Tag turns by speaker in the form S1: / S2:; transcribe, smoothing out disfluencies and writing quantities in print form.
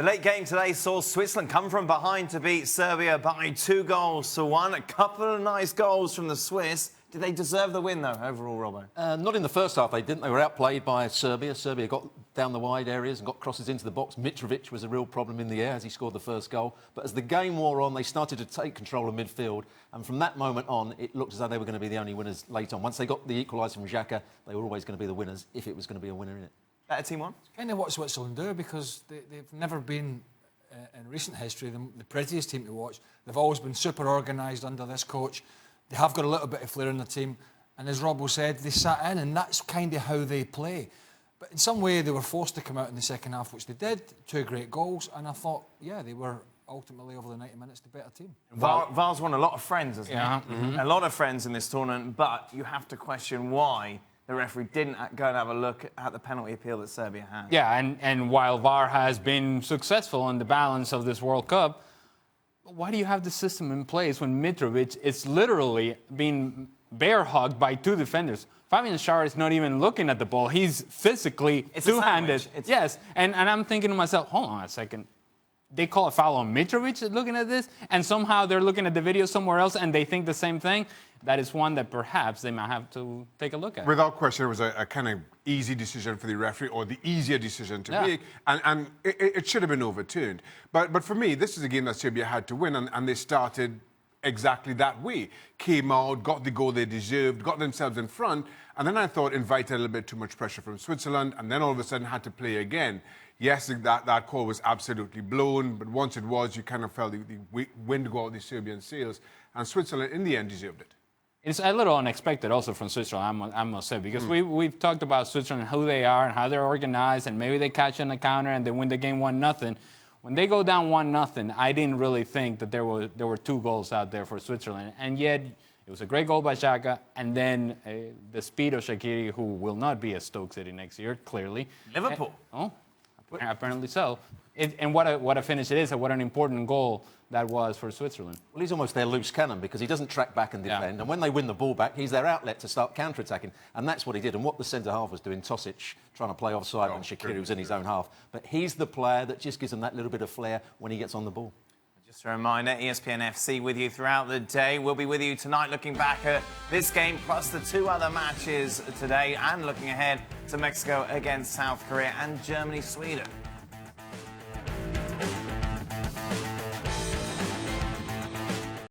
S1: The late game today saw Switzerland come from behind to beat Serbia by 2-1. A couple of nice goals from the Swiss. Did they deserve the win, though, overall, Robbo?
S2: Not in the first half, they didn't. They were outplayed by Serbia. Serbia got down the wide areas and got crosses into the box. Mitrovic was a real problem in the air as he scored the first goal. But as the game wore on, they started to take control of midfield. And from that moment on, it looked as though they were going to be the only winners late on. Once they got the equaliser from Xhaka, they were always going to be the winners if it was going to be a winner in it.
S1: Better team one?
S3: It's kind of what Switzerland do, because they've never been, in recent history, the prettiest team to watch. They've always been super organised under this coach. They have got a little bit of flair in the team. And as Robbo said, they sat in, and that's kind of how they play. But in some way, they were forced to come out in the second half, which they did. 2 great goals, and I thought, yeah, they were ultimately, over the 90 minutes, the better team.
S1: VAR's won a lot of friends, hasn't he?
S4: Mm-hmm.
S1: A lot of friends in this tournament, but you have to question why the referee didn't go and have a look at the penalty appeal that Serbia had.
S4: Yeah, and while VAR has been successful in the balance of this World Cup, why do you have the system in place when Mitrovic is literally being bear-hugged by 2 defenders? Fabian Schär is not even looking at the ball. He's physically two-handed. Yes, and I'm thinking to myself, hold on a second. They call a foul on Mitrovic looking at this, and somehow they're looking at the video somewhere else and they think the same thing. That is one that perhaps they might have to take a look at.
S5: Without question, it was a kind of easy decision for the referee, or the easier decision to make, and it should have been overturned. But for me, this is a game that Serbia had to win, and they started exactly that way. Came out, got the goal they deserved, got themselves in front, and then I thought invited a little bit too much pressure from Switzerland, and then all of a sudden had to play again. Yes, that call was absolutely blown, but once it was, you kind of felt the wind go out the Serbian sails, and Switzerland in the end deserved it.
S4: It's a little unexpected also from Switzerland, I must say, because we've talked about Switzerland, who they are and how they're organized, and maybe they catch on the counter and they win the game 1-0. When they go down 1-0, I didn't really think that there were 2 goals out there for Switzerland, and yet it was a great goal by Xhaka, and then the speed of Shaqiri, who will not be at Stoke City next year, clearly.
S1: Liverpool.
S4: Apparently so. And what a finish it is, and what an important goal that was for Switzerland.
S2: Well, he's almost their loose cannon because he doesn't track back and defend. And when they win the ball back, he's their outlet to start counter-attacking. And that's what he did. And what the centre-half was doing, Tosic trying to play offside when Shaqiri was in his own half. But he's the player that just gives them that little bit of flair when he gets on the ball.
S1: Just a reminder, ESPN FC with you throughout the day. We'll be with you tonight looking back at this game, plus the 2 other matches today, and looking ahead to Mexico against South Korea and Germany-Sweden.